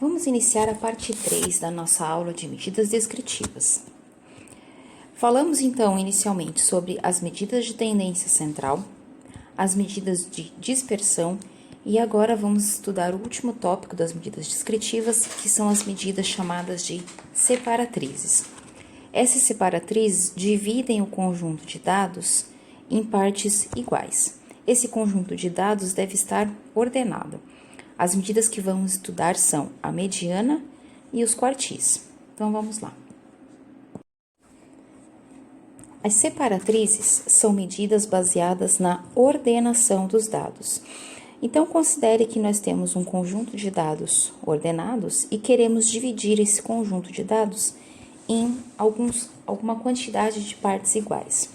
Vamos iniciar a parte 3 da nossa aula de medidas descritivas. Falamos então inicialmente sobre as medidas de tendência central, as medidas de dispersão e agora vamos estudar o último tópico das medidas descritivas, que são as medidas chamadas de separatrizes. Essas separatrizes dividem o conjunto de dados em partes iguais. Esse conjunto de dados deve estar ordenado. As medidas que vamos estudar são a mediana e os quartis. Então, vamos lá. As separatrizes são medidas baseadas na ordenação dos dados. Então, considere que nós temos um conjunto de dados ordenados e queremos dividir esse conjunto de dados em alguma quantidade de partes iguais.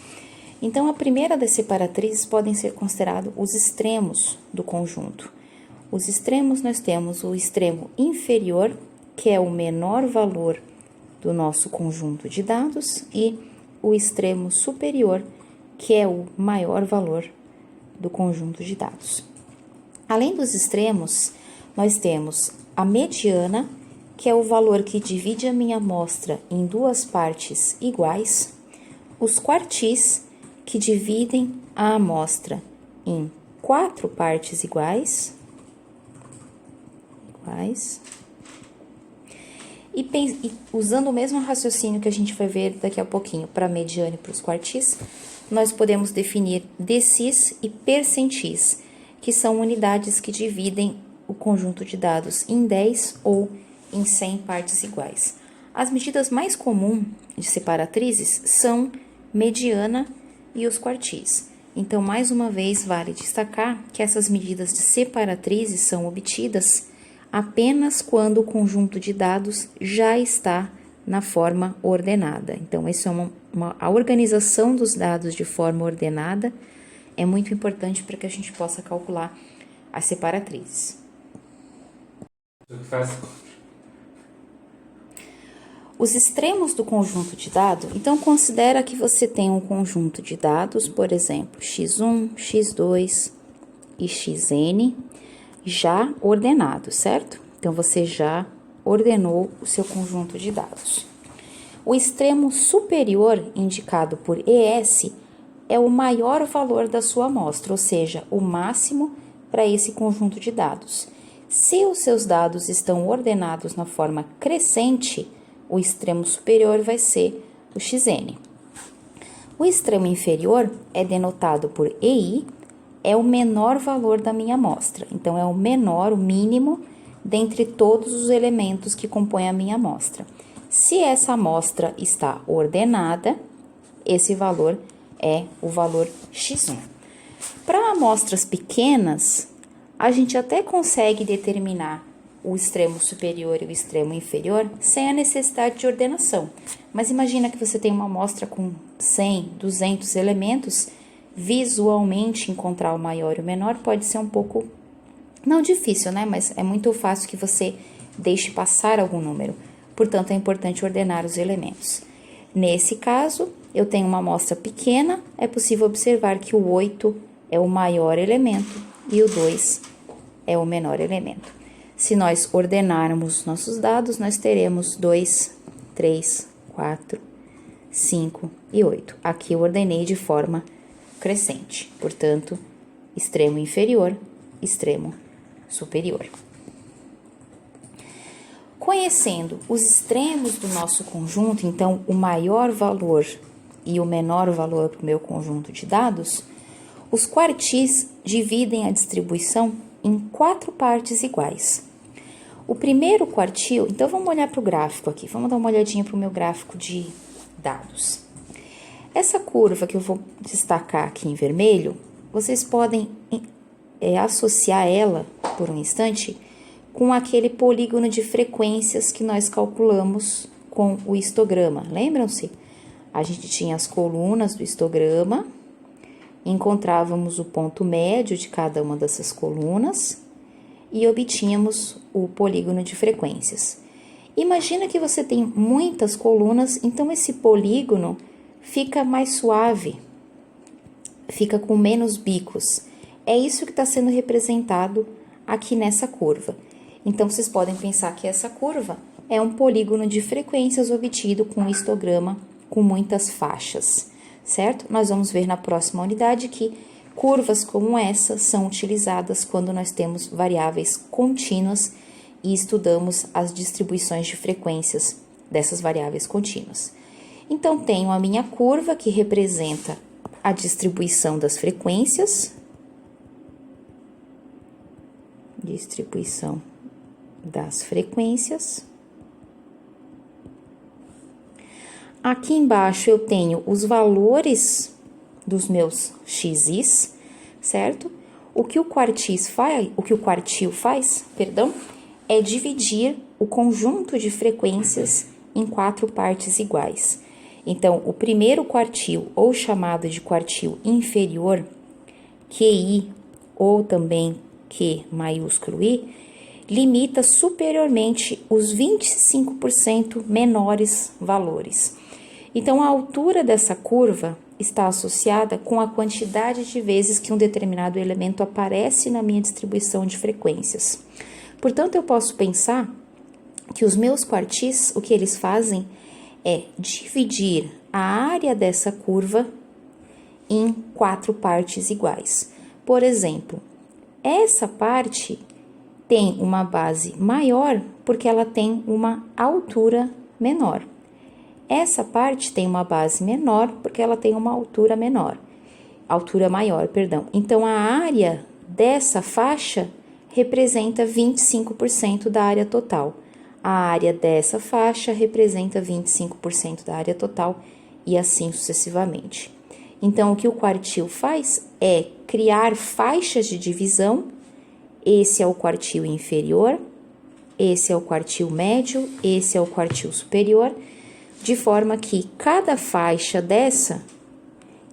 Então, a primeira das separatrizes podem ser considerados os extremos do conjunto. Os extremos, nós temos o extremo inferior, que é o menor valor do nosso conjunto de dados, e o extremo superior, que é o maior valor do conjunto de dados. Além dos extremos, nós temos a mediana, que é o valor que divide a minha amostra em duas partes iguais, os quartis, que dividem a amostra em 4 partes iguais, e usando o mesmo raciocínio que a gente vai ver daqui a pouquinho para a mediana e para os quartis, nós podemos definir decis e percentis, que são unidades que dividem o conjunto de dados em 10 ou em 100 partes iguais. As medidas mais comuns de separatrizes são mediana e os quartis. Então, mais uma vez, vale destacar que essas medidas de separatrizes são obtidas apenas quando o conjunto de dados já está na forma ordenada. Então, isso é a organização dos dados de forma ordenada é muito importante para que a gente possa calcular as separatrizes. Os extremos do conjunto de dados, então considera que você tem um conjunto de dados, por exemplo, x1, x2 e xn, já ordenado, certo? Então, você já ordenou o seu conjunto de dados. O extremo superior, indicado por ES, é o maior valor da sua amostra, ou seja, o máximo para esse conjunto de dados. Se os seus dados estão ordenados na forma crescente, o extremo superior vai ser o xn. O extremo inferior é denotado por EI, é o menor valor da minha amostra. Então, é o menor, o mínimo, dentre todos os elementos que compõem a minha amostra. Se essa amostra está ordenada, esse valor é o valor x1. Para amostras pequenas, a gente até consegue determinar o extremo superior e o extremo inferior sem a necessidade de ordenação. Mas imagina que você tem uma amostra com 100, 200 elementos, visualmente encontrar o maior e o menor pode ser um pouco, não difícil, né? Mas é muito fácil que você deixe passar algum número. Portanto, é importante ordenar os elementos. Nesse caso, eu tenho uma amostra pequena, é possível observar que o 8 é o maior elemento e o 2 é o menor elemento. Se nós ordenarmos nossos dados, nós teremos 2, 3, 4, 5 e 8. Aqui eu ordenei de forma crescente, portanto, extremo inferior, extremo superior. Conhecendo os extremos do nosso conjunto, então, o maior valor e o menor valor para o meu conjunto de dados, os quartis dividem a distribuição em 4 partes iguais. O primeiro quartil, então vamos olhar para o gráfico aqui, vamos dar uma olhadinha para o meu gráfico de dados. Essa curva que eu vou destacar aqui em vermelho, vocês podem associar ela, por um instante, com aquele polígono de frequências que nós calculamos com o histograma. Lembram-se? A gente tinha as colunas do histograma, encontrávamos o ponto médio de cada uma dessas colunas e obtínhamos o polígono de frequências. Imagina que você tem muitas colunas, então esse polígono fica mais suave, fica com menos bicos. É isso que está sendo representado aqui nessa curva. Então, vocês podem pensar que essa curva é um polígono de frequências obtido com um histograma com muitas faixas, certo? Nós vamos ver na próxima unidade que curvas como essa são utilizadas quando nós temos variáveis contínuas e estudamos as distribuições de frequências dessas variáveis contínuas. Então, tenho a minha curva que representa a distribuição das frequências. Distribuição das frequências. Aqui embaixo eu tenho os valores dos meus xis, certo? O que o quartil faz, é dividir o conjunto de frequências em 4 partes iguais. Então, o primeiro quartil, ou chamado de quartil inferior, QI, ou também Q maiúsculo I, limita superiormente os 25% menores valores. Então, a altura dessa curva está associada com a quantidade de vezes que um determinado elemento aparece na minha distribuição de frequências. Portanto, eu posso pensar que os meus quartis, o que eles fazem é dividir a área dessa curva em 4 partes iguais. Por exemplo, essa parte tem uma base maior porque ela tem uma altura menor. Essa parte tem uma base menor porque ela tem uma altura maior. Então, a área dessa faixa representa 25% da área total. A área dessa faixa representa 25% da área total e assim sucessivamente. Então, o que o quartil faz é criar faixas de divisão. Esse é o quartil inferior, esse é o quartil médio, esse é o quartil superior, de forma que cada faixa dessa,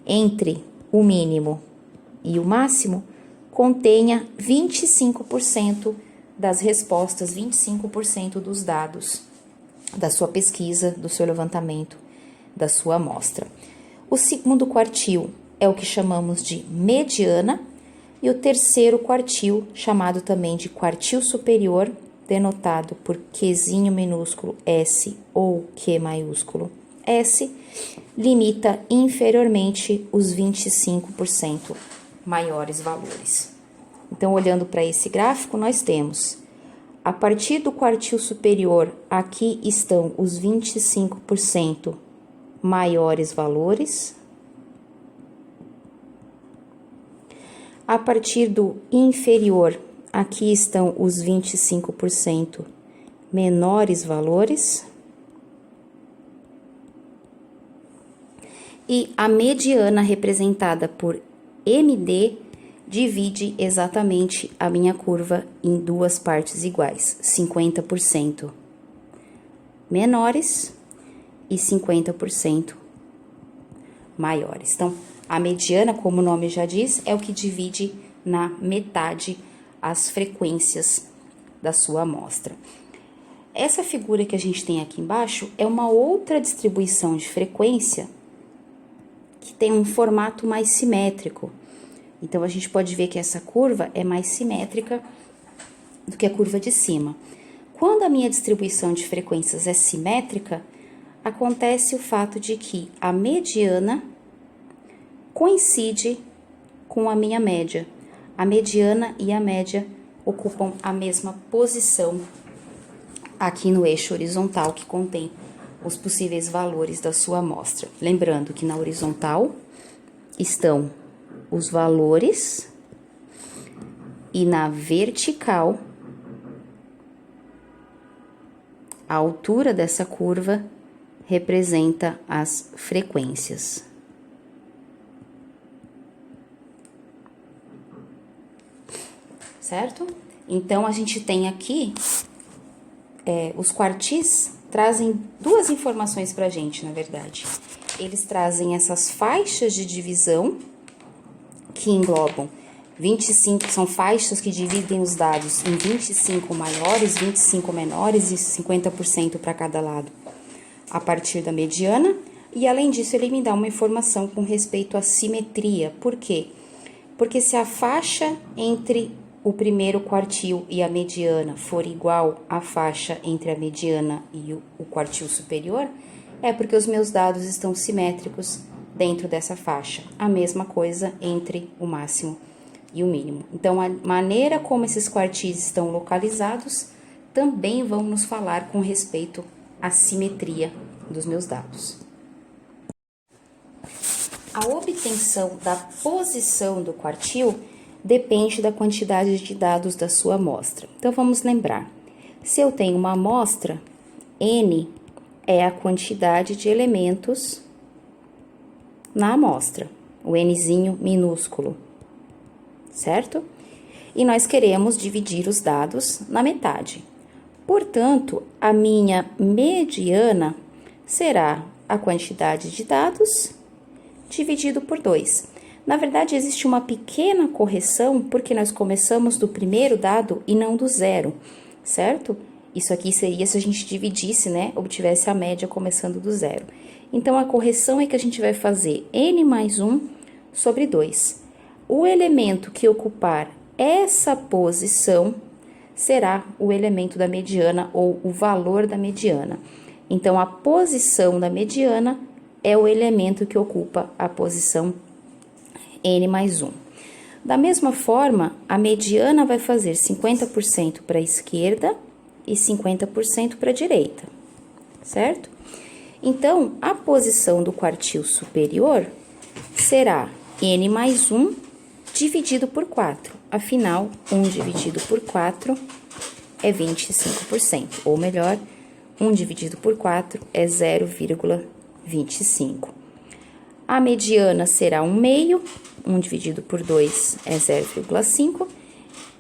entre o mínimo e o máximo, contenha 25% das respostas, 25% dos dados da sua pesquisa, do seu levantamento, da sua amostra. O segundo quartil é o que chamamos de mediana, e o terceiro quartil, chamado também de quartil superior, denotado por Qzinho minúsculo S ou Q maiúsculo S, limita inferiormente os 25% maiores valores. Então, olhando para esse gráfico, nós temos, a partir do quartil superior, aqui estão os 25% maiores valores. A partir do inferior, aqui estão os 25% menores valores. E a mediana, representada por MD, divide exatamente a minha curva em 2 partes iguais, 50% menores e 50% maiores. Então, a mediana, como o nome já diz, é o que divide na metade as frequências da sua amostra. Essa figura que a gente tem aqui embaixo é uma outra distribuição de frequência que tem um formato mais simétrico. Então, a gente pode ver que essa curva é mais simétrica do que a curva de cima. Quando a minha distribuição de frequências é simétrica, acontece o fato de que a mediana coincide com a minha média. A mediana e a média ocupam a mesma posição aqui no eixo horizontal que contém os possíveis valores da sua amostra. Lembrando que na horizontal estão os valores e na vertical a altura dessa curva representa as frequências. Certo? Então, a gente tem aqui, os quartis trazem 2 informações pra gente, na verdade. Eles trazem essas faixas de divisão, que englobam 25, são faixas que dividem os dados em 25 maiores, 25 menores e 50% para cada lado, a partir da mediana. E, além disso, ele me dá uma informação com respeito à simetria. Por quê? Porque se a faixa entre o primeiro quartil e a mediana for igual à faixa entre a mediana e o quartil superior, é porque os meus dados estão simétricos dentro dessa faixa. A mesma coisa entre o máximo e o mínimo. Então, a maneira como esses quartis estão localizados também vão nos falar com respeito à simetria dos meus dados. A obtenção da posição do quartil depende da quantidade de dados da sua amostra. Então, vamos lembrar, se eu tenho uma amostra, N é a quantidade de elementos na amostra, o Nzinho minúsculo, certo? E nós queremos dividir os dados na metade. Portanto, a minha mediana será a quantidade de dados dividido por 2. Na verdade, existe uma pequena correção, porque nós começamos do primeiro dado e não do zero, certo? Isso aqui seria se a gente dividisse, né? Obtivesse a média começando do zero. Então, a correção é que a gente vai fazer N mais 1 sobre 2. O elemento que ocupar essa posição será o elemento da mediana ou o valor da mediana. Então, a posição da mediana é o elemento que ocupa a posição N mais 1. Da mesma forma, a mediana vai fazer 50% para a esquerda e 50% para a direita, certo? Então, a posição do quartil superior será N mais 1 dividido por 4. Afinal, 1 dividido por 4 é 25%, ou melhor, 1 dividido por 4 é 0,25. A mediana será 1 meio, 1 dividido por 2 é 0,5,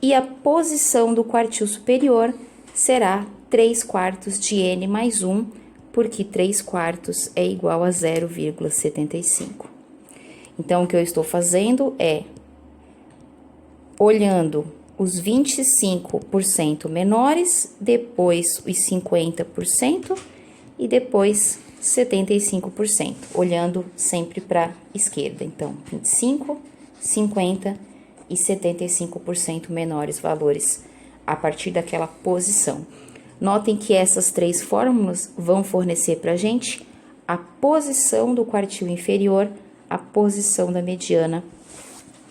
e a posição do quartil superior será 3 quartos de N mais 1, porque 3 quartos é igual a 0,75. Então, o que eu estou fazendo é olhando os 25% menores, depois os 50% e depois 75%, olhando sempre para a esquerda. Então, 25, 50 e 75% menores valores a partir daquela posição. Notem que essas 3 fórmulas vão fornecer para a gente a posição do quartil inferior, a posição da mediana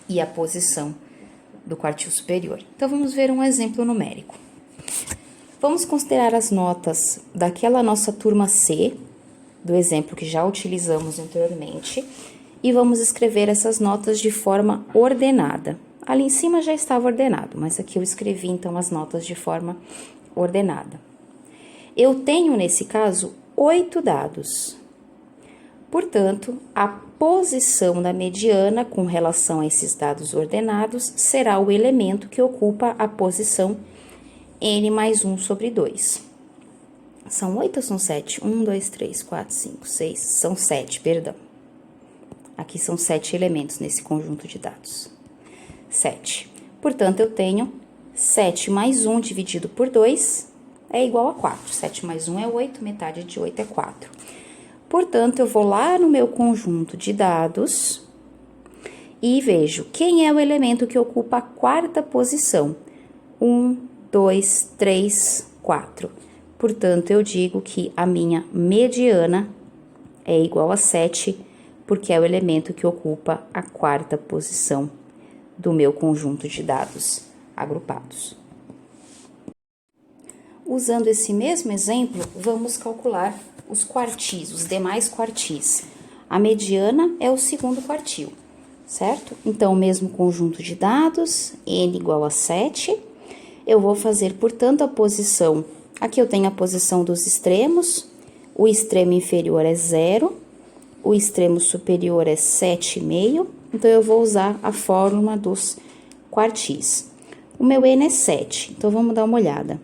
e a posição do quartil superior. Então, vamos ver um exemplo numérico. Vamos considerar as notas daquela nossa turma C, do exemplo que já utilizamos anteriormente, e vamos escrever essas notas de forma ordenada. Ali em cima já estava ordenado, mas aqui eu escrevi, então, as notas de forma ordenada. Eu tenho, nesse caso, 8 dados. Portanto, a posição da mediana com relação a esses dados ordenados será o elemento que ocupa a posição N mais 1 sobre 2. São 8 ou são 7? 1, 2, 3, 4, 5, 6, são 7, perdão. Aqui são 7 elementos nesse conjunto de dados. 7. Portanto, eu tenho 7 mais 1 dividido por 2 é igual a 4. 7 mais 1 é 8, metade de 8 é 4. Portanto, eu vou lá no meu conjunto de dados e vejo quem é o elemento que ocupa a 4ª posição. 1, 2, 3, 4. Portanto, eu digo que a minha mediana é igual a 7, porque é o elemento que ocupa a 4ª posição do meu conjunto de dados agrupados. Usando esse mesmo exemplo, vamos calcular os quartis, os demais quartis. A mediana é o segundo quartil, certo? Então, o mesmo conjunto de dados, N igual a 7, eu vou fazer, portanto, a posição. Aqui eu tenho a posição dos extremos, o extremo inferior é 0, o extremo superior é 7,5, então eu vou usar a fórmula dos quartis. O meu N é 7, então vamos dar uma olhada.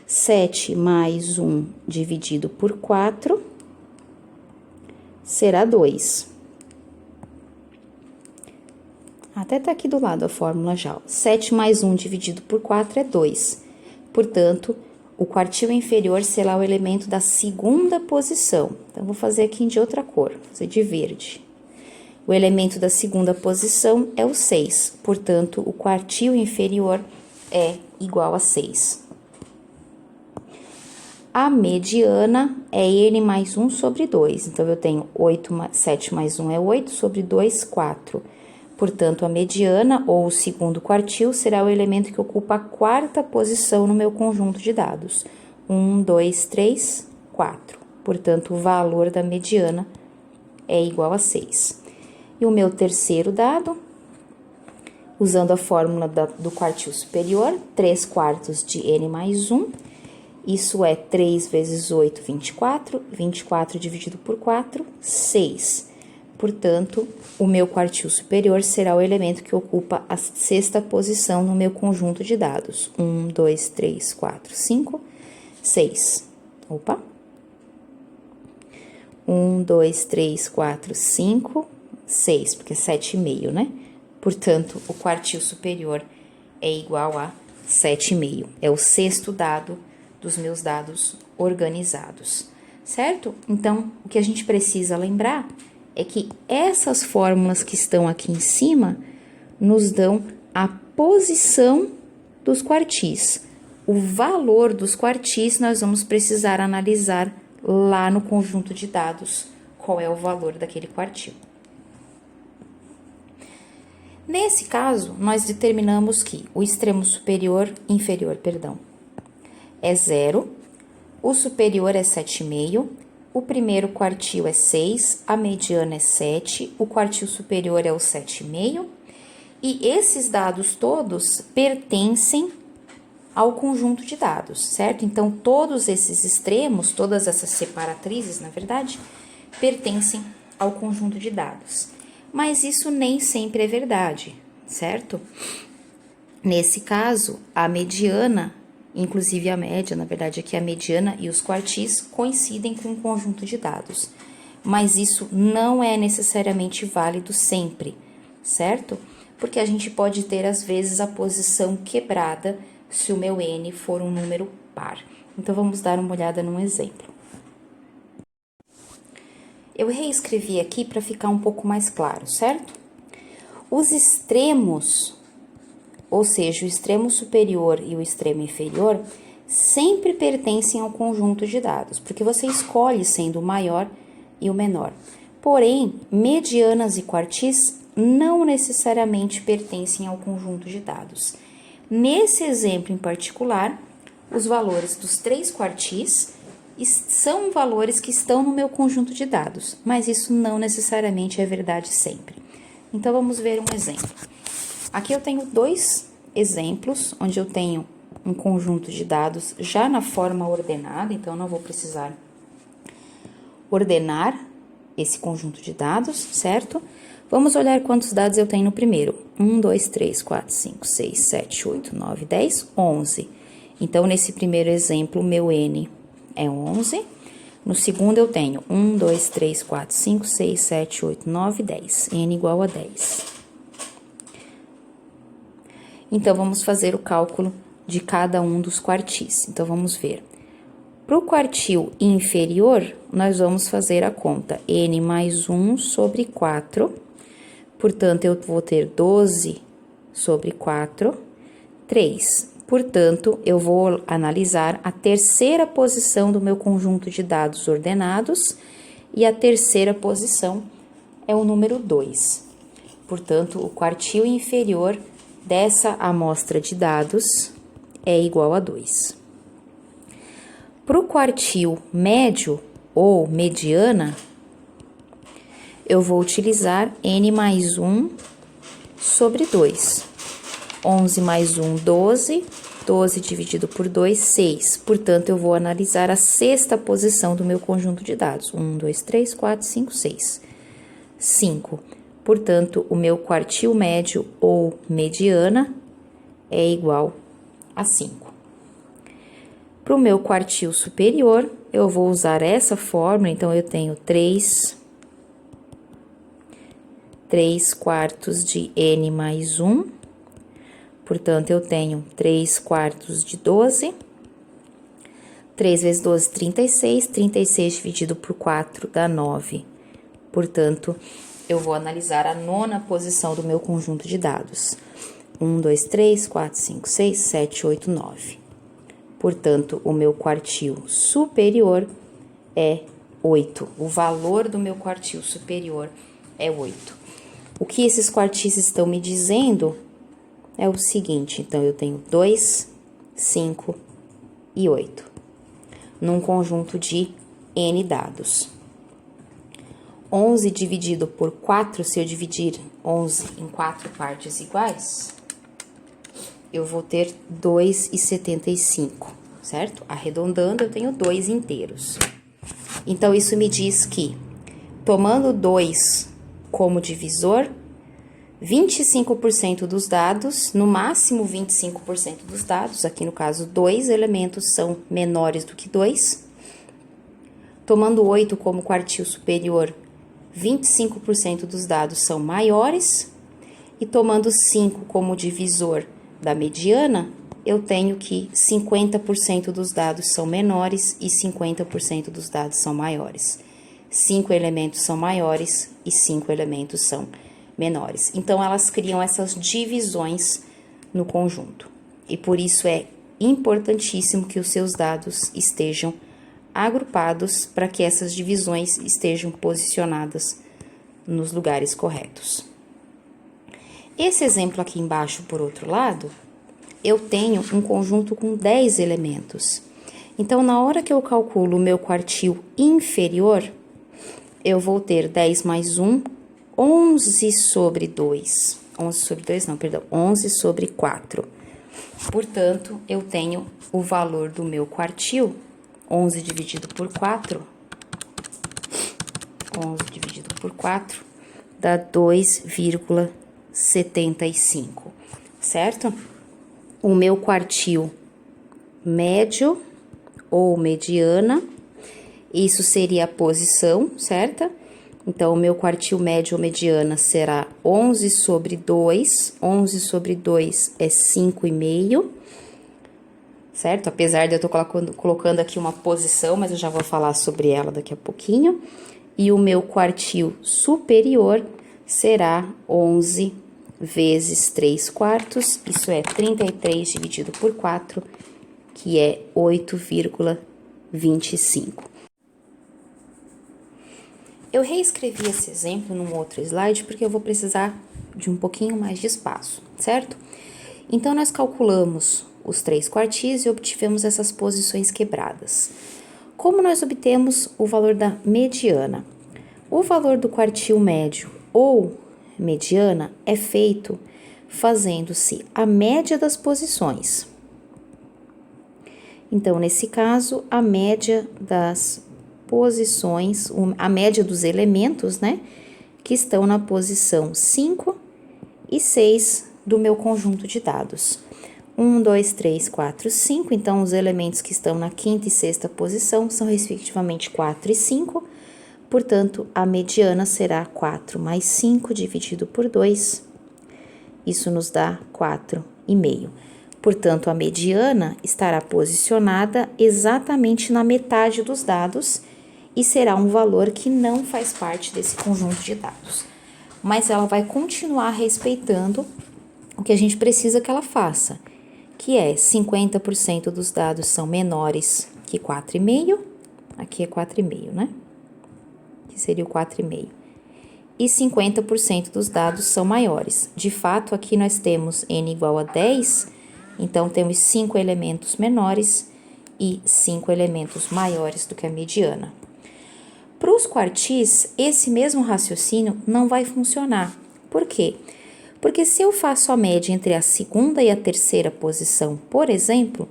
7 mais 1 dividido por 4 será 2. Até tá aqui do lado a fórmula já. 7 mais 1 dividido por 4 é 2. Portanto, o quartil inferior será o elemento da segunda posição. Então, vou fazer aqui de outra cor, vou fazer de verde. O elemento da segunda posição é o 6. Portanto, o quartil inferior é igual a 6. A mediana é n mais 1 sobre 2. Então, eu tenho 7 mais 1 é 8, sobre 2, 4. Portanto, a mediana, ou o segundo quartil, será o elemento que ocupa a quarta posição no meu conjunto de dados. 1, 2, 3, 4. Portanto, o valor da mediana é igual a 6. E o meu terceiro dado, usando a fórmula do quartil superior, 3 quartos de n mais 1. Isso é 3 vezes 8, 24. 24 dividido por 4, 6. Portanto, o meu quartil superior será o elemento que ocupa a sexta posição no meu conjunto de dados. 1, 2, 3, 4, 5, 6. Opa! 1, 2, 3, 4, 5, 6, porque é 7,5, né? Portanto, o quartil superior é igual a 7,5. É o sexto dado dos meus dados organizados, certo? Então, o que a gente precisa lembrar é que essas fórmulas que estão aqui em cima nos dão a posição dos quartis. O valor dos quartis nós vamos precisar analisar lá no conjunto de dados qual é o valor daquele quartil. Nesse caso, nós determinamos que o extremo inferior, é 0, o superior é 7,5, o primeiro quartil é 6, a mediana é 7, o quartil superior é o 7,5, e esses dados todos pertencem ao conjunto de dados, certo? Então, todos esses extremos, todas essas separatrizes, na verdade, pertencem ao conjunto de dados. Mas isso nem sempre é verdade, certo? Nesse caso, a mediana, inclusive a média, na verdade, aqui a mediana e os quartis coincidem com o conjunto de dados. Mas isso não é necessariamente válido sempre, certo? Porque a gente pode ter, às vezes, a posição quebrada se o meu n for um número par. Então, vamos dar uma olhada num exemplo. Eu reescrevi aqui para ficar um pouco mais claro, certo? Os extremos, ou seja, o extremo superior e o extremo inferior, sempre pertencem ao conjunto de dados, porque você escolhe sendo o maior e o menor. Porém, medianas e quartis não necessariamente pertencem ao conjunto de dados. Nesse exemplo em particular, os valores dos 3 quartis são valores que estão no meu conjunto de dados, mas isso não necessariamente é verdade sempre. Então, vamos ver um exemplo. Aqui eu tenho 2 exemplos, onde eu tenho um conjunto de dados já na forma ordenada, então não vou precisar ordenar esse conjunto de dados, certo? Vamos olhar quantos dados eu tenho no primeiro. 1, 2, 3, 4, 5, 6, 7, 8, 9, 10, 11. Então, nesse primeiro exemplo, o meu n é 11. No segundo, eu tenho 1, 2, 3, 4, 5, 6, 7, 8, 9, 10. N igual a 10. Então, vamos fazer o cálculo de cada um dos quartis. Então, vamos ver. Para o quartil inferior, nós vamos fazer a conta n mais 1 sobre 4. Portanto, eu vou ter 12 sobre 4, 3. Portanto, eu vou analisar a terceira posição do meu conjunto de dados ordenados e a terceira posição é o número 2. Portanto, o quartil inferior dessa amostra de dados é igual a 2. Para o quartil médio ou mediana, eu vou utilizar n mais 1 sobre 2. 11 mais 1, 12. 12 dividido por 2, 6. Portanto, eu vou analisar a sexta posição do meu conjunto de dados. 1, 2, 3, 4, 5, 6. 5. Portanto, o meu quartil médio ou mediana é igual a 5. Para o meu quartil superior, eu vou usar essa fórmula. Então, eu tenho 3 quartos de n mais 1. Portanto, eu tenho 3 quartos de 12. 3 vezes 12, 36. 36 dividido por 4 dá 9. Portanto, eu vou analisar a nona posição do meu conjunto de dados. 1, 2, 3, 4, 5, 6, 7, 8, 9. Portanto, o meu quartil superior é 8. O valor do meu quartil superior é 8. O que esses quartis estão me dizendo é o seguinte, então, eu tenho 2, 5 e 8, num conjunto de N dados. 11 dividido por 4, se eu dividir 11 em 4 partes iguais, eu vou ter 2,75, certo? Arredondando, eu tenho 2 inteiros. Então, isso me diz que, tomando 2 como divisor, 25% dos dados, no máximo 25% dos dados, aqui no caso 2 elementos são menores do que 2. Tomando 8 como quartil superior, 25% dos dados são maiores. E tomando 5 como divisor da mediana, eu tenho que 50% dos dados são menores e 50% dos dados são maiores. 5 elementos são maiores e 5 elementos são menores. Então, elas criam essas divisões no conjunto. E por isso é importantíssimo que os seus dados estejam agrupados para que essas divisões estejam posicionadas nos lugares corretos. Esse exemplo aqui embaixo, por outro lado, eu tenho um conjunto com 10 elementos. Então, na hora que eu calculo o meu quartil inferior, eu vou ter 10 mais 1, 11 sobre 2. 11 sobre 2 não, perdão, 11 sobre 4. Portanto, eu tenho o valor do meu quartil, 11 dividido por 4, 11 dividido por 4, dá 2,75, certo? O meu quartil médio ou mediana, isso seria a posição, certa? Então, o meu quartil médio ou mediana será 11 sobre 2. 11 sobre 2 é 5,5, certo? Apesar de eu estar colocando aqui uma posição, mas eu já vou falar sobre ela daqui a pouquinho. E o meu quartil superior será 11 vezes 3 quartos, isso é 33 dividido por 4, que é 8,25. Eu reescrevi esse exemplo num outro slide porque eu vou precisar de um pouquinho mais de espaço, certo? Então, nós calculamos os 3 quartis e obtivemos essas posições quebradas. Como nós obtemos o valor da mediana? O valor do quartil médio ou mediana é feito fazendo-se a média das posições. Então, nesse caso, a média das posições, a média dos elementos, né, que estão na posição 5 e 6 do meu conjunto de dados. 1, 2, 3, 4, 5, então os elementos que estão na quinta e sexta posição são respectivamente 4 e 5, portanto, a mediana será 4 mais 5 dividido por 2, isso nos dá 4,5. Portanto, a mediana estará posicionada exatamente na metade dos dados e será um valor que não faz parte desse conjunto de dados. Mas ela vai continuar respeitando o que a gente precisa que ela faça, que é 50% dos dados são menores que 4,5, aqui é 4,5, né? Que seria o 4,5. E 50% dos dados são maiores. De fato, aqui nós temos n igual a 10, então temos 5 elementos menores e 5 elementos maiores do que a mediana. Para os quartis, esse mesmo raciocínio não vai funcionar. Por quê? Porque se eu faço a média entre a segunda e a terceira posição, por exemplo,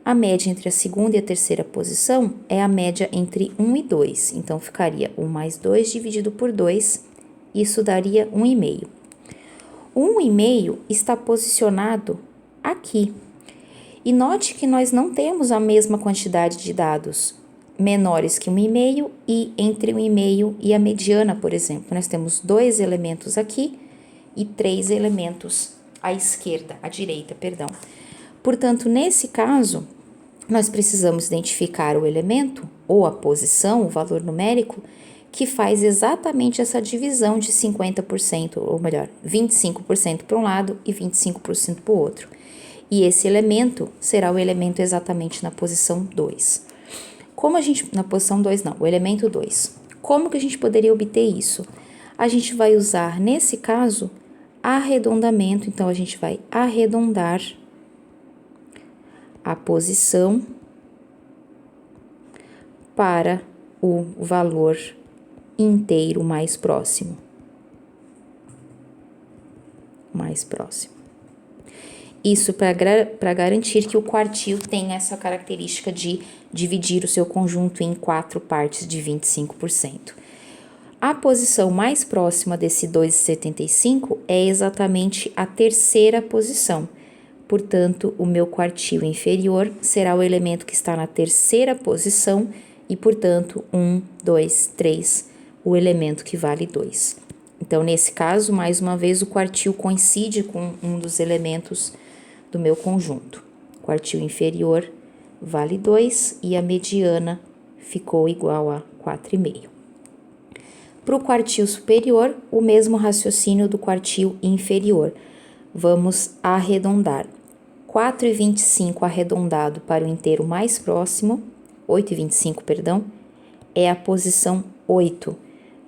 a média entre a segunda e a terceira posição é a média entre 1 e 2. Então, ficaria 1 mais 2 dividido por 2, isso daria 1,5. O 1,5 está posicionado aqui. E note que nós não temos a mesma quantidade de dados menores que 1,5 e entre 1,5 e a mediana, por exemplo. Nós temos 2 elementos aqui e 3 elementos à esquerda, à direita, perdão. Portanto, nesse caso, nós precisamos identificar o elemento ou a posição, o valor numérico, que faz exatamente essa divisão de 50%, ou melhor, 25% para um lado e 25% para o outro. E esse elemento será o elemento exatamente na posição 2. Na posição 2 não, o elemento 2. Como que a gente poderia obter isso? A gente vai usar, nesse caso, arredondamento. Então, a gente vai arredondar a posição para o valor inteiro mais próximo. Isso para garantir que o quartil tenha essa característica de dividir o seu conjunto em 4 partes de 25%. A posição mais próxima desse 2,75 é exatamente a terceira posição. Portanto, o meu quartil inferior será o elemento que está na terceira posição e, portanto, 1, 2, 3, o elemento que vale 2. Então, nesse caso, mais uma vez, o quartil coincide com um dos elementos do meu conjunto. Quartil inferior vale 2 e a mediana ficou igual a 4,5. Para o quartil superior, o mesmo raciocínio do quartil inferior. Vamos arredondar. 4,25 arredondado para o inteiro mais próximo, 8,25, perdão, é a posição 8.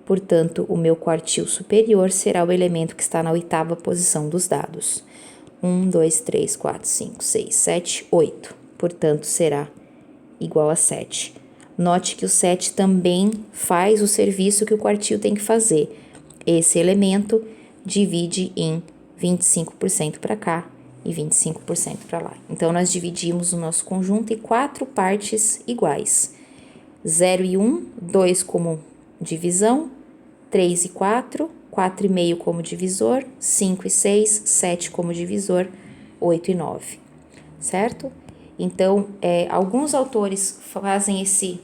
Portanto, o meu quartil superior será o elemento que está na oitava posição dos dados. 1, 2, 3, 4, 5, 6, 7, 8. Portanto, será igual a 7. Note que o 7 também faz o serviço que o quartil tem que fazer. Esse elemento divide em 25% para cá e 25% para lá. Então, nós dividimos o nosso conjunto em 4 partes iguais. 0 e 1, 2 como divisão, 3 e 4, 4,5 como divisor, 5 e 6, 7 como divisor, 8 e 9, certo? Então, alguns autores fazem esse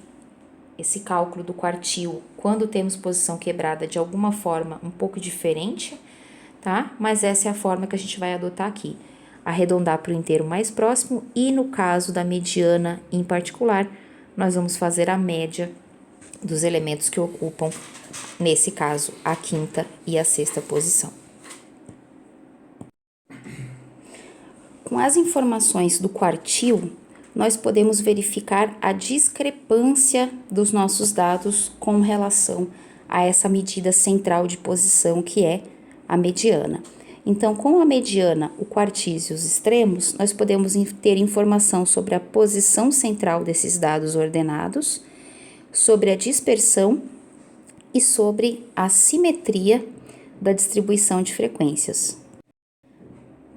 cálculo do quartil quando temos posição quebrada de alguma forma um pouco diferente, tá? Mas essa é a forma que a gente vai adotar aqui. Arredondar para o inteiro mais próximo e, no caso da mediana em particular, nós vamos fazer a média dos elementos que ocupam, nesse caso, a quinta e a sexta posição. Com as informações do quartil, nós podemos verificar a discrepância dos nossos dados com relação a essa medida central de posição que é a mediana. Então, com a mediana, o quartis e os extremos, nós podemos ter informação sobre a posição central desses dados ordenados, sobre a dispersão e sobre a simetria da distribuição de frequências.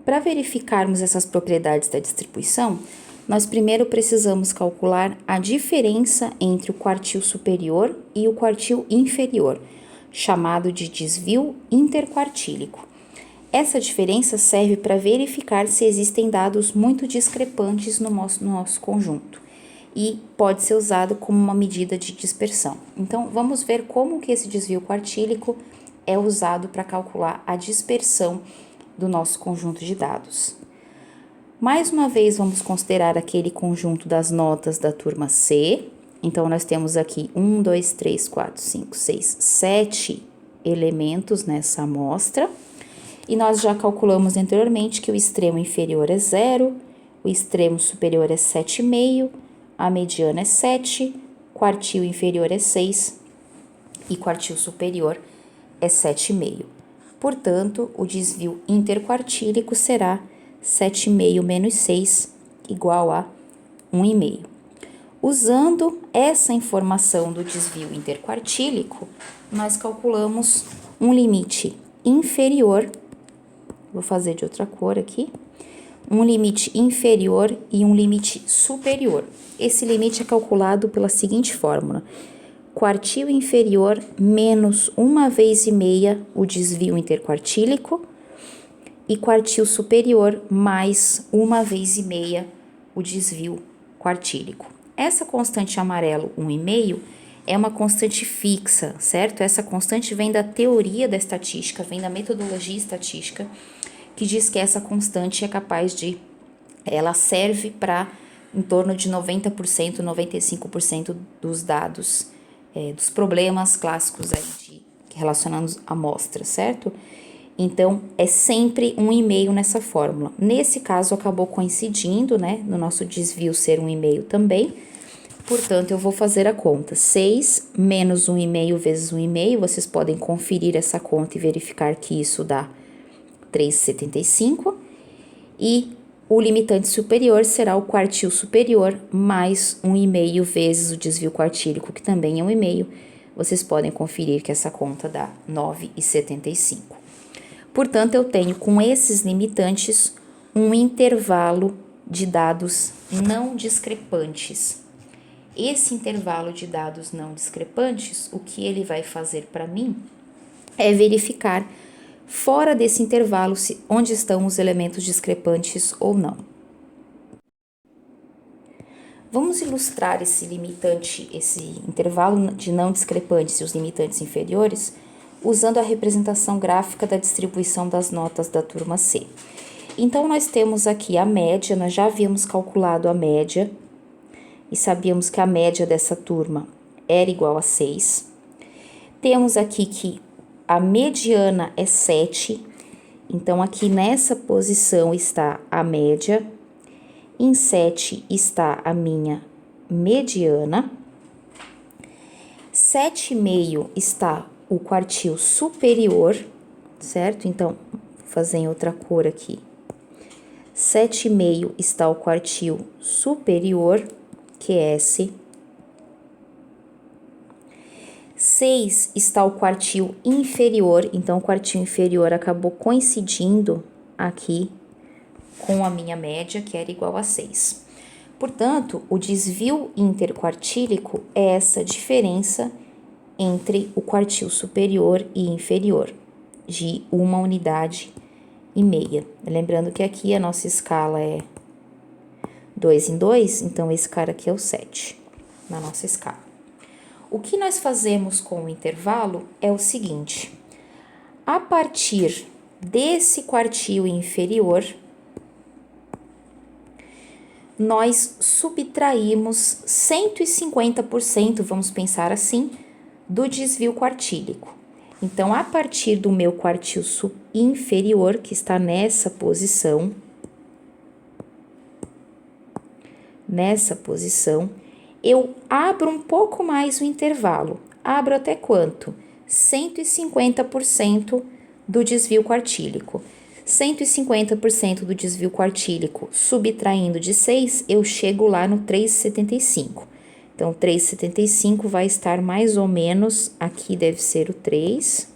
Para verificarmos essas propriedades da distribuição, nós primeiro precisamos calcular a diferença entre o quartil superior e o quartil inferior, chamado de desvio interquartílico. Essa diferença serve para verificar se existem dados muito discrepantes no nosso conjunto e pode ser usado como uma medida de dispersão. Então, vamos ver como que esse desvio quartílico é usado para calcular a dispersão do nosso conjunto de dados. Mais uma vez, vamos considerar aquele conjunto das notas da turma C. Então, nós temos aqui 1, 2, 3, 4, 5, 6, 7 elementos nessa amostra. E nós já calculamos anteriormente que o extremo inferior é 0, o extremo superior é 7,5, a mediana é 7, quartil inferior é 6 e quartil superior é 7,5. Portanto, o desvio interquartílico será 7,5 menos 6, igual a 1,5. Usando essa informação do desvio interquartílico, nós calculamos um limite inferior, vou fazer de outra cor aqui, um limite inferior e um limite superior. Esse limite é calculado pela seguinte fórmula: quartil inferior menos 1,5 vezes o desvio interquartílico e quartil superior mais 1,5 vezes o desvio quartílico. Essa constante amarelo 1,5 é uma constante fixa, certo? Essa constante vem da teoria da estatística, vem da metodologia estatística, que diz que essa constante é capaz ela serve para em torno de 90%, 95% dos dados dos problemas clássicos aí relacionados à amostra, certo? Então, é sempre 1,5 nessa fórmula. Nesse caso, acabou coincidindo, né? No nosso desvio ser 1,5 também. Portanto, eu vou fazer a conta. 6 menos 1,5 vezes 1,5. Vocês podem conferir essa conta e verificar que isso dá 3,75. E o limitante superior será o quartil superior mais 1,5 vezes o desvio quartílico, que também é 1,5. Vocês podem conferir que essa conta dá 9,75. Portanto, eu tenho com esses limitantes um intervalo de dados não discrepantes. Esse intervalo de dados não discrepantes, o que ele vai fazer para mim é verificar fora desse intervalo onde estão os elementos discrepantes ou não. Vamos ilustrar esse limitante, esse intervalo de não discrepantes e os limitantes inferiores, usando a representação gráfica da distribuição das notas da turma C. Então, nós temos aqui a média, nós já havíamos calculado a média e sabíamos que a média dessa turma era igual a 6. Temos aqui que a mediana é 7, então aqui nessa posição está a média, em 7 está a minha mediana, 7,5 está o quartil superior, certo? Então, vou fazer em outra cor aqui. 7,5 está o quartil superior, que é esse. 6 está o quartil inferior, então o quartil inferior acabou coincidindo aqui com a minha média, que era igual a 6. Portanto, o desvio interquartílico é essa diferença entre o quartil superior e inferior, de 1,5 unidade. Lembrando que aqui a nossa escala é 2 em 2, então esse cara aqui é o 7 na nossa escala. O que nós fazemos com o intervalo é o seguinte: a partir desse quartil inferior, nós subtraímos 150%, vamos pensar assim, do desvio quartílico. Então, a partir do meu quartil inferior, que está nessa posição, eu abro um pouco mais o intervalo. Abro até quanto? 150% do desvio quartílico. 150% do desvio quartílico, subtraindo de 6, eu chego lá no 3,75. Então, 3,75 vai estar mais ou menos, aqui deve ser o 3,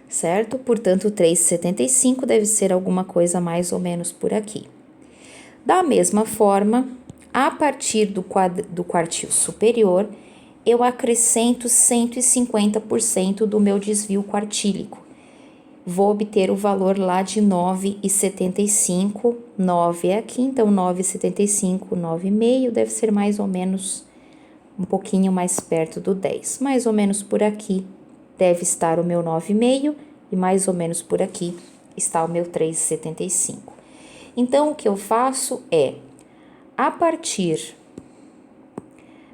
certo? Portanto, 3,75 deve ser alguma coisa mais ou menos por aqui. Da mesma forma, a partir do quartil superior, eu acrescento 150% do meu desvio quartílico. Vou obter o valor lá de 9,75, 9 é aqui, então 9,75, 9,5 deve ser mais ou menos um pouquinho mais perto do 10. Mais ou menos por aqui deve estar o meu 9,5 e mais ou menos por aqui está o meu 3,75. Então, o que eu faço é, a partir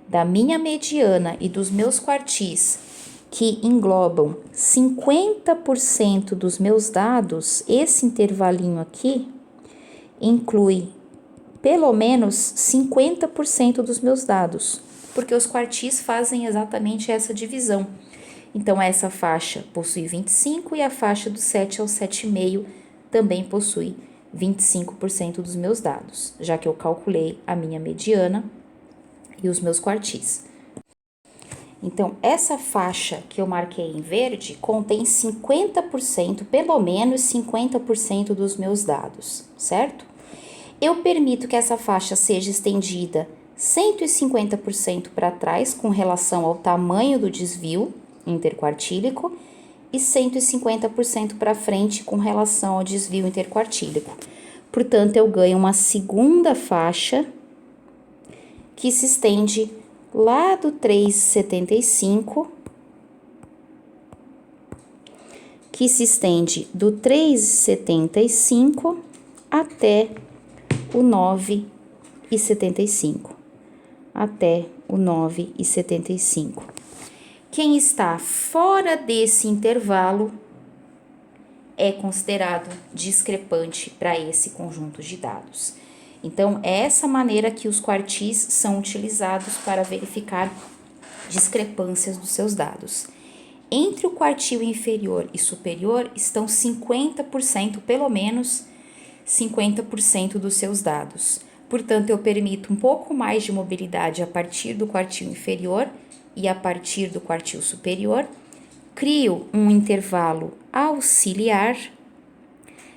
da minha mediana e dos meus quartis, que englobam 50% dos meus dados, esse intervalinho aqui inclui pelo menos 50% dos meus dados, porque os quartis fazem exatamente essa divisão. Então, essa faixa possui 25 e a faixa do 7 ao 7,5 também possui 25% dos meus dados, já que eu calculei a minha mediana e os meus quartis. Então, essa faixa que eu marquei em verde contém 50%, pelo menos 50% dos meus dados, certo? Eu permito que essa faixa seja estendida 150% para trás com relação ao tamanho do desvio interquartílico e 150% para frente com relação ao desvio interquartílico. Portanto, eu ganho uma segunda faixa que se estende lá do 3,75, que se estende do 3,75 até o 9,75, até o 9,75. Quem está fora desse intervalo é considerado discrepante para esse conjunto de dados. Então, é essa maneira que os quartis são utilizados para verificar discrepâncias dos seus dados. Entre o quartil inferior e superior estão 50%, pelo menos 50% dos seus dados. Portanto, eu permito um pouco mais de mobilidade a partir do quartil inferior e a partir do quartil superior. Crio um intervalo auxiliar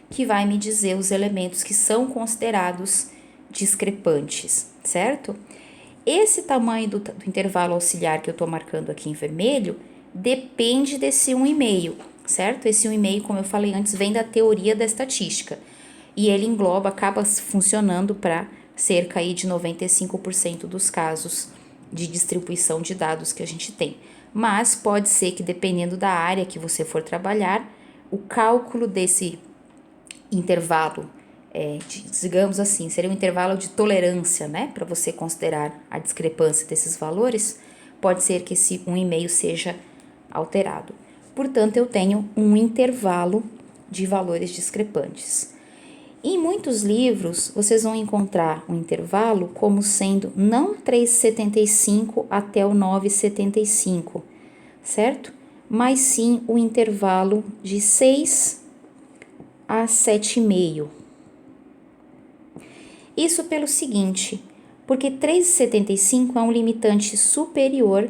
que vai me dizer os elementos que são considerados discrepantes, certo? Esse tamanho do intervalo auxiliar que eu estou marcando aqui em vermelho depende desse 1,5, certo? Esse 1,5, como eu falei antes, vem da teoria da estatística e ele engloba, acaba funcionando para cerca aí de 95% dos casos de distribuição de dados que a gente tem. Mas pode ser que, dependendo da área que você for trabalhar, o cálculo desse intervalo, digamos assim, seria um intervalo de tolerância, né? Para você considerar a discrepância desses valores, pode ser que esse 1,5 seja alterado. Portanto, eu tenho um intervalo de valores discrepantes. Em muitos livros, vocês vão encontrar um intervalo como sendo não 3,75 até o 9,75, certo? Mas sim o intervalo de 6 a 7,5. Isso pelo seguinte, porque 3,75 é um limitante superior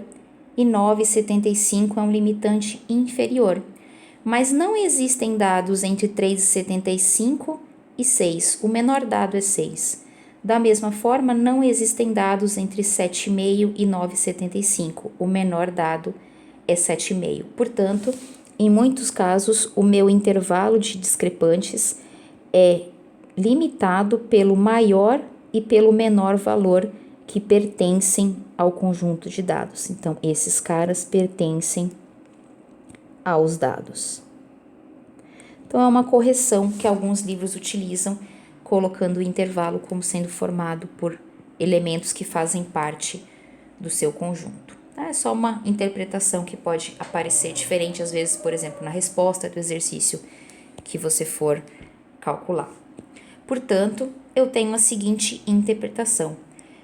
e 9,75 é um limitante inferior. Mas não existem dados entre 3,75 e 6, o menor dado é 6. Da mesma forma, não existem dados entre 7,5 e 9,75, o menor dado é 7,5. Portanto, em muitos casos, o meu intervalo de discrepantes é limitado pelo maior e pelo menor valor que pertencem ao conjunto de dados. Então, esses caras pertencem aos dados. Então, é uma correção que alguns livros utilizam, colocando o intervalo como sendo formado por elementos que fazem parte do seu conjunto. É só uma interpretação que pode aparecer diferente, às vezes, por exemplo, na resposta do exercício que você for calcular. Portanto, eu tenho a seguinte interpretação.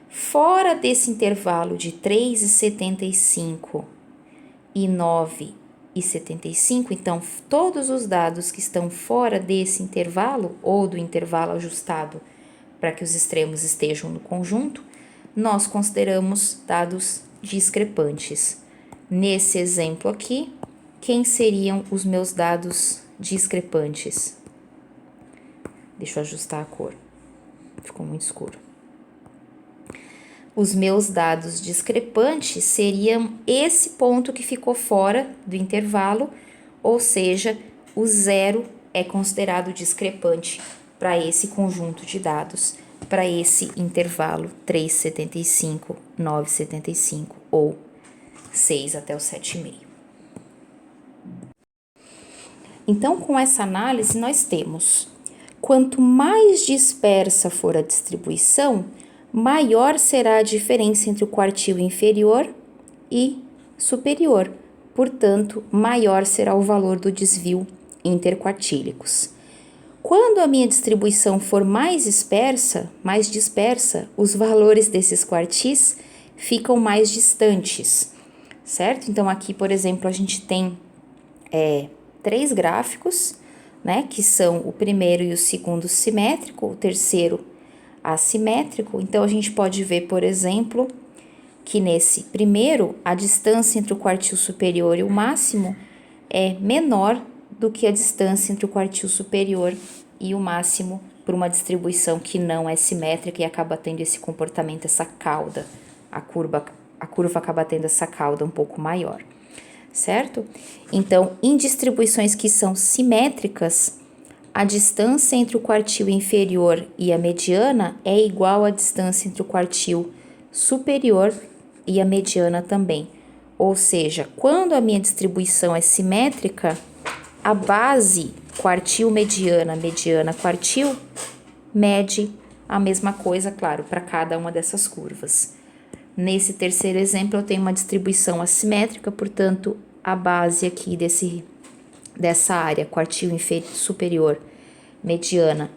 Fora desse intervalo de 3,75 e 9,75, então, todos os dados que estão fora desse intervalo, ou do intervalo ajustado para que os extremos estejam no conjunto, nós consideramos dados discrepantes. Nesse exemplo aqui, quem seriam os meus dados discrepantes? Deixa eu ajustar a cor, ficou muito escuro. Os meus dados discrepantes seriam esse ponto que ficou fora do intervalo, ou seja, o 0 é considerado discrepante para esse conjunto de dados, para esse intervalo 3,75, 9,75 ou 6 até o 7,5. Então, com essa análise, nós temos: quanto mais dispersa for a distribuição, maior será a diferença entre o quartil inferior e superior. Portanto, maior será o valor do desvio interquartílicos. Quando a minha distribuição for mais dispersa, os valores desses quartis ficam mais distantes, certo? Então, aqui, por exemplo, a gente tem 3 gráficos, né, que são o primeiro e o segundo simétrico, o terceiro assimétrico. Então, a gente pode ver, por exemplo, que nesse primeiro, a distância entre o quartil superior e o máximo é menor do que a distância entre o quartil superior e o máximo, por uma distribuição que não é simétrica e acaba tendo esse comportamento, essa cauda. A curva acaba tendo essa cauda um pouco maior, certo? Então, em distribuições que são simétricas, a distância entre o quartil inferior e a mediana é igual à distância entre o quartil superior e a mediana também. Ou seja, quando a minha distribuição é simétrica, a base quartil mediana, mediana quartil, mede a mesma coisa, claro, para cada uma dessas curvas. Nesse terceiro exemplo, eu tenho uma distribuição assimétrica, portanto, a base aqui dessa área, quartil superior, mediana,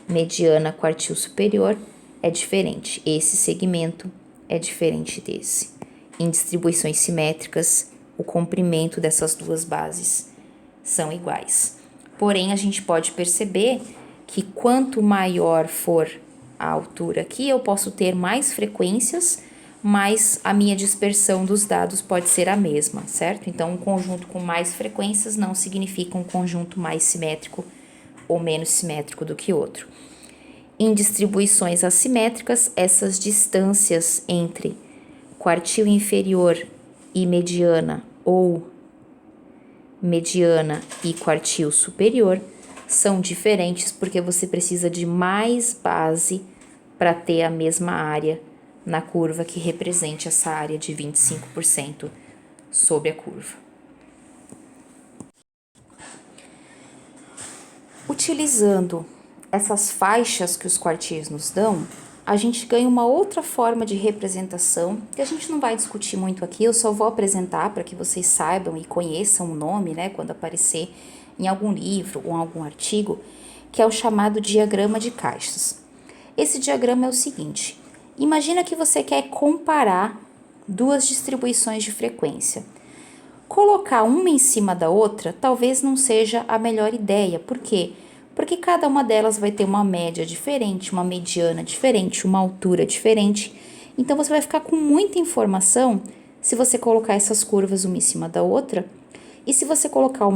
mediana, quartil superior, é diferente. Esse segmento é diferente desse. Em distribuições simétricas, o comprimento dessas duas bases são iguais. Porém, a gente pode perceber que quanto maior for a altura aqui, eu posso ter mais frequências, mas a minha dispersão dos dados pode ser a mesma, certo? Então, um conjunto com mais frequências não significa um conjunto mais simétrico ou menos simétrico do que outro. Em distribuições assimétricas, essas distâncias entre quartil inferior e mediana ou mediana e quartil superior são diferentes porque você precisa de mais base para ter a mesma área na curva que represente essa área de 25% sobre a curva. Utilizando essas faixas que os quartis nos dão, a gente ganha uma outra forma de representação, que a gente não vai discutir muito aqui, eu só vou apresentar para que vocês saibam e conheçam o nome, né, quando aparecer em algum livro ou algum artigo, que é o chamado diagrama de caixas. Esse diagrama é o seguinte: imagina que você quer comparar duas distribuições de frequência. Colocar uma em cima da outra talvez não seja a melhor ideia. Por quê? Porque cada uma delas vai ter uma média diferente, uma mediana diferente, uma altura diferente. Então, você vai ficar com muita informação se você colocar essas curvas uma em cima da outra. E se você colocar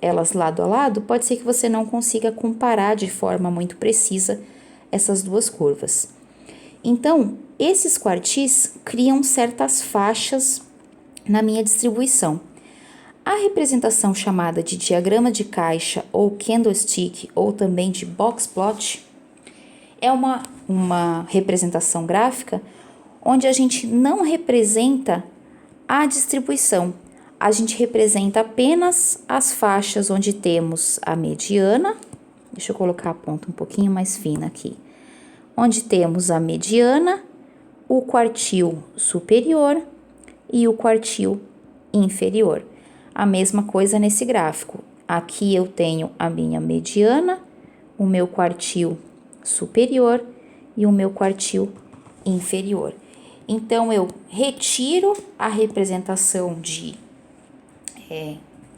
elas lado a lado, pode ser que você não consiga comparar de forma muito precisa essas duas curvas. Então, esses quartis criam certas faixas na minha distribuição. A representação chamada de diagrama de caixa ou candlestick ou também de box plot é uma representação gráfica onde a gente não representa a distribuição. A gente representa apenas as faixas onde temos a mediana. Deixa eu colocar a ponta um pouquinho mais fina aqui. Onde temos a mediana, o quartil superior e o quartil inferior. A mesma coisa nesse gráfico. Aqui eu tenho a minha mediana, o meu quartil superior e o meu quartil inferior. Então, eu retiro a representação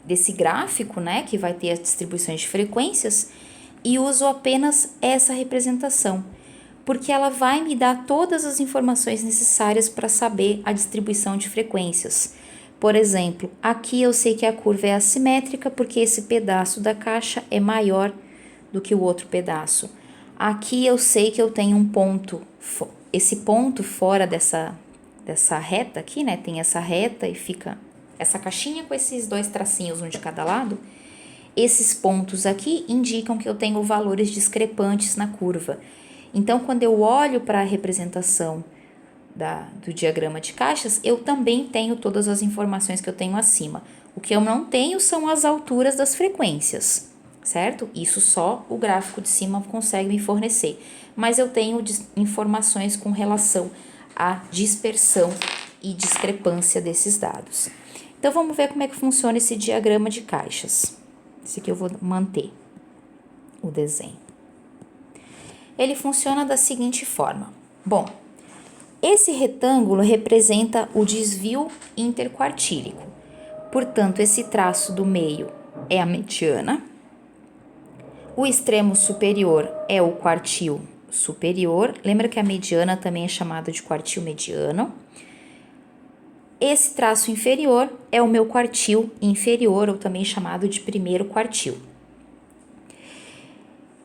desse gráfico, né, que vai ter as distribuições de frequências, e uso apenas essa representação, porque ela vai me dar todas as informações necessárias para saber a distribuição de frequências. Por exemplo, aqui eu sei que a curva é assimétrica porque esse pedaço da caixa é maior do que o outro pedaço. Aqui eu sei que eu tenho um ponto, esse ponto fora dessa reta aqui, né? Tem essa reta e fica essa caixinha com esses dois tracinhos, um de cada lado. Esses pontos aqui indicam que eu tenho valores discrepantes na curva. Então, quando eu olho para a representação do diagrama de caixas, eu também tenho todas as informações que eu tenho acima. O que eu não tenho são as alturas das frequências, certo? Isso só o gráfico de cima consegue me fornecer. Mas eu tenho informações com relação à dispersão e discrepância desses dados. Então, vamos ver como é que funciona esse diagrama de caixas. Esse aqui eu vou manter o desenho. Ele funciona da seguinte forma. Bom, esse retângulo representa o desvio interquartílico. Portanto, esse traço do meio é a mediana. O extremo superior é o quartil superior. Lembra que a mediana também é chamada de quartil mediano. Esse traço inferior é o meu quartil inferior, ou também chamado de primeiro quartil.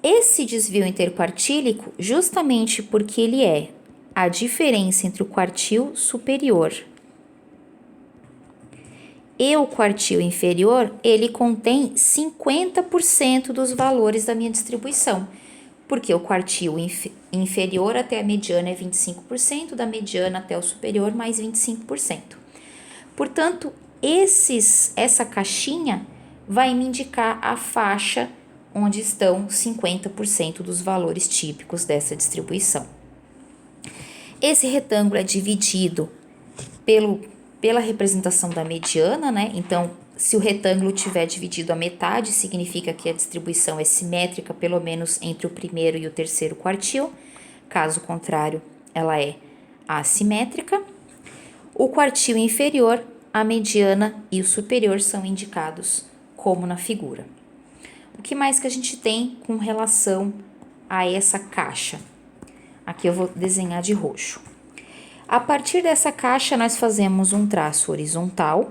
Esse desvio interquartílico, justamente porque ele é a diferença entre o quartil superior e o quartil inferior, ele contém 50% dos valores da minha distribuição, porque o quartil inferior até a mediana é 25%, da mediana até o superior mais 25%. Portanto, essa caixinha vai me indicar a faixa onde estão 50% dos valores típicos dessa distribuição. Esse retângulo é dividido pela representação da mediana, né? Então, se o retângulo tiver dividido a metade, significa que a distribuição é simétrica, pelo menos entre o primeiro e o terceiro quartil. Caso contrário, ela é assimétrica. O quartil inferior, a mediana e o superior são indicados como na figura. O que mais que a gente tem com relação a essa caixa? Aqui eu vou desenhar de roxo. A partir dessa caixa, nós fazemos um traço horizontal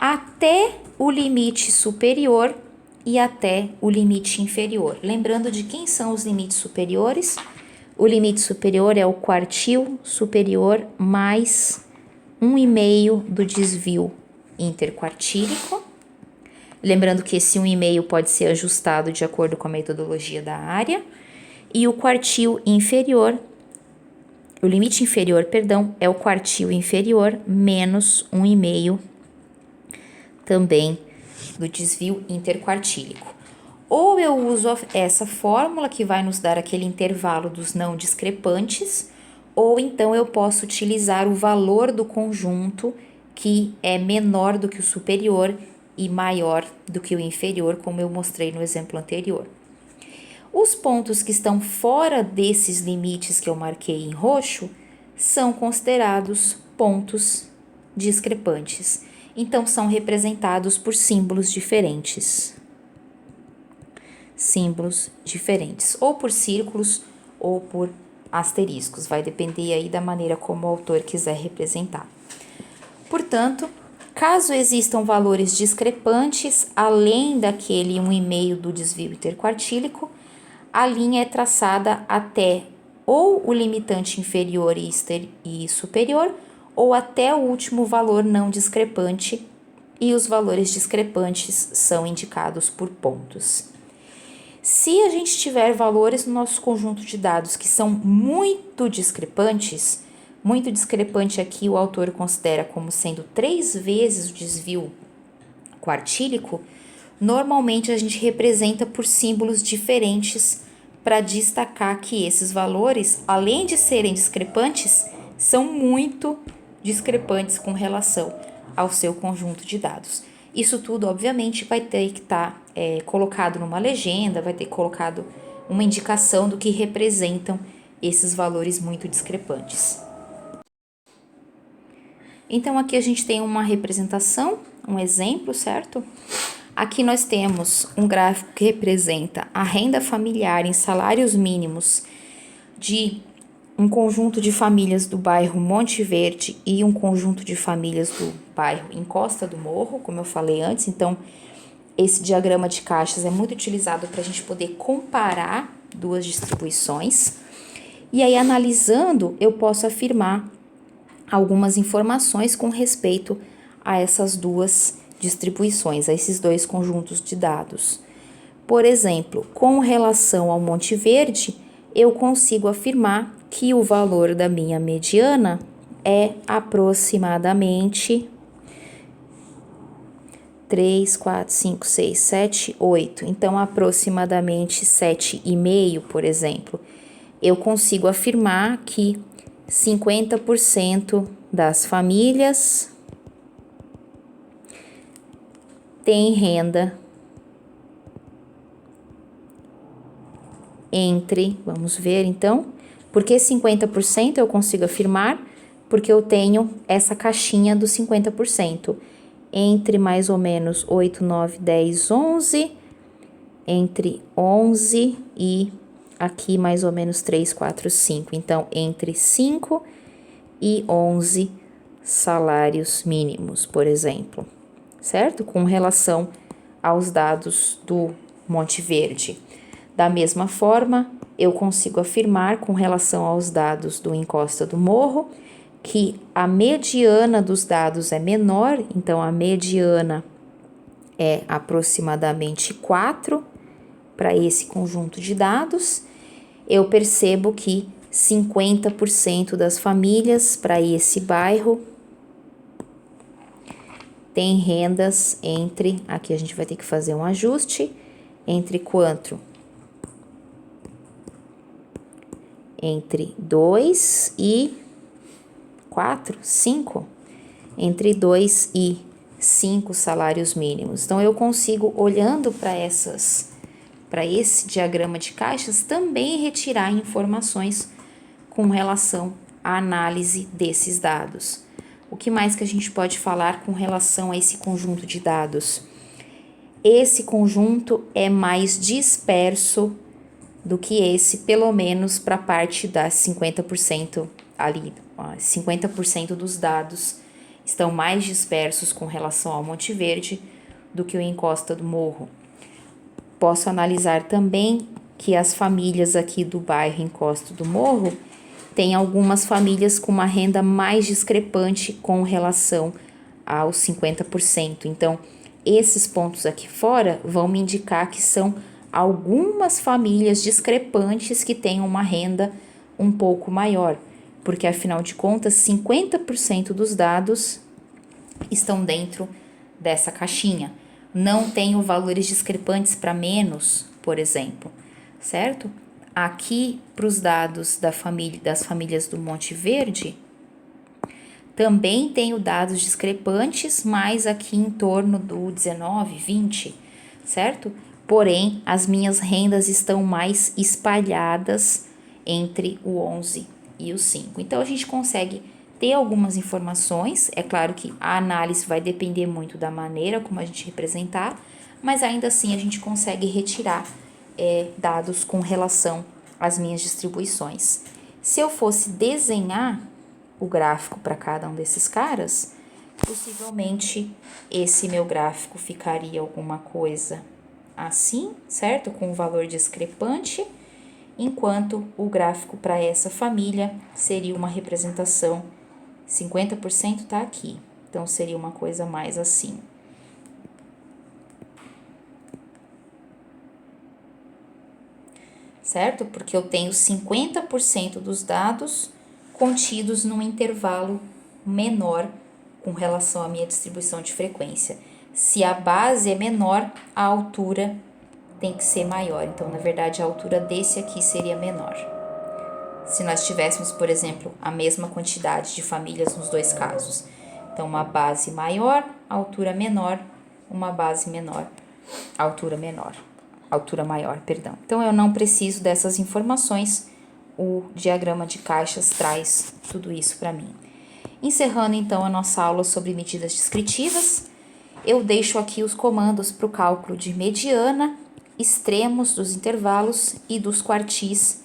até o limite superior e até o limite inferior. Lembrando de quem são os limites superiores? O limite superior é o quartil superior mais 1,5 do desvio interquartílico. Lembrando que esse 1,5 pode ser ajustado de acordo com a metodologia da área. E o quartil inferior, o limite inferior, perdão, é o quartil inferior menos 1,5 também do desvio interquartílico. Ou eu uso essa fórmula que vai nos dar aquele intervalo dos não discrepantes, ou então eu posso utilizar o valor do conjunto que é menor do que o superior e maior do que o inferior, como eu mostrei no exemplo anterior. Os pontos que estão fora desses limites que eu marquei em roxo são considerados pontos discrepantes. Então, são representados por símbolos diferentes. Símbolos diferentes, ou por círculos ou por asteriscos, vai depender aí da maneira como o autor quiser representar. Portanto, caso existam valores discrepantes além daquele 1,5 do desvio interquartílico, a linha é traçada até ou o limitante inferior e superior, ou até o último valor não discrepante, e os valores discrepantes são indicados por pontos. Se a gente tiver valores no nosso conjunto de dados que são muito discrepantes, muito discrepante aqui o autor considera como sendo 3 vezes o desvio quartílico, normalmente a gente representa por símbolos diferentes para destacar que esses valores, além de serem discrepantes, são muito discrepantes com relação ao seu conjunto de dados. Isso tudo, obviamente, vai ter que estar colocado numa legenda, vai ter colocado uma indicação do que representam esses valores muito discrepantes. Então, aqui a gente tem uma representação, um exemplo, certo? Aqui nós temos um gráfico que representa a renda familiar em salários mínimos de um conjunto de famílias do bairro Monte Verde e um conjunto de famílias do bairro Encosta do Morro, como eu falei antes. Então, esse diagrama de caixas é muito utilizado para a gente poder comparar duas distribuições. E aí, analisando, eu posso afirmar algumas informações com respeito a essas duas distribuições, a esses dois conjuntos de dados. Por exemplo, com relação ao Monte Verde, eu consigo afirmar que o valor da minha mediana é aproximadamente 3, 4, 5, 6, 7, 8. Então, aproximadamente 7,5, por exemplo. Eu consigo afirmar que 50% das famílias têm renda entre, vamos ver então, por que 50% eu consigo afirmar? Porque eu tenho essa caixinha dos 50%, entre mais ou menos 8, 9, 10, 11, entre 11 e aqui mais ou menos 3, 4, 5. Então, entre 5 e 11 salários mínimos, por exemplo, certo? Com relação aos dados do Monte Verde. Da mesma forma, eu consigo afirmar com relação aos dados do Encosta do Morro que a mediana dos dados é menor, então a mediana é aproximadamente 4 para esse conjunto de dados. Eu percebo que 50% das famílias para esse bairro tem rendas entre, aqui a gente vai ter que fazer um ajuste, entre quanto? Entre 2 e 4, 5. entre 2 e 5 salários mínimos. Então, eu consigo, olhando para esse diagrama de caixas, também retirar informações com relação à análise desses dados. O que mais que a gente pode falar com relação a esse conjunto de dados? Esse conjunto é mais disperso do que esse, pelo menos para a parte das 50% ali, 50% dos dados estão mais dispersos com relação ao Monte Verde do que o Encosta do Morro. Posso analisar também que as famílias aqui do bairro Encosta do Morro tem algumas famílias com uma renda mais discrepante com relação aos 50%. Então, esses pontos aqui fora vão me indicar que são algumas famílias discrepantes que têm uma renda um pouco maior, porque afinal de contas, 50% dos dados estão dentro dessa caixinha. Não tenho valores discrepantes para menos, por exemplo, certo? Aqui, para os dados das famílias do Monte Verde, também tenho dados discrepantes, mas aqui em torno do 19, 20, certo? Porém, as minhas rendas estão mais espalhadas entre o 11 e o 5. Então, a gente consegue ter algumas informações. É claro que a análise vai depender muito da maneira como a gente representar, mas ainda assim a gente consegue retirar dados com relação às minhas distribuições. Se eu fosse desenhar o gráfico para cada um desses caras, possivelmente esse meu gráfico ficaria alguma coisa assim, certo? Com um valor discrepante, enquanto o gráfico para essa família seria uma representação, 50% tá aqui, então seria uma coisa mais assim. Certo? Porque eu tenho 50% dos dados contidos num intervalo menor com relação à minha distribuição de frequência. Se a base é menor, a altura tem que ser maior. Então, na verdade, a altura desse aqui seria menor. Se nós tivéssemos, por exemplo, a mesma quantidade de famílias nos dois casos. Então, uma base maior, altura menor, uma base menor, altura maior, perdão. Então, eu não preciso dessas informações, o diagrama de caixas traz tudo isso para mim. Encerrando, então, a nossa aula sobre medidas descritivas, eu deixo aqui os comandos para o cálculo de mediana, extremos dos intervalos e dos quartis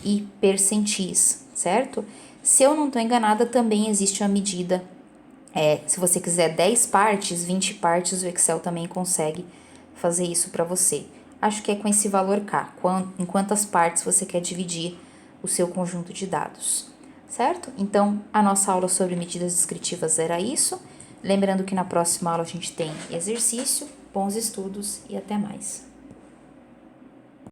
e percentis, certo? Se eu não estou enganada, também existe uma medida, se você quiser 10 partes, 20 partes, o Excel também consegue fazer isso para você. Acho que é com esse valor K, em quantas partes você quer dividir o seu conjunto de dados, certo? Então, a nossa aula sobre medidas descritivas era isso. Lembrando que na próxima aula a gente tem exercício, bons estudos e até mais.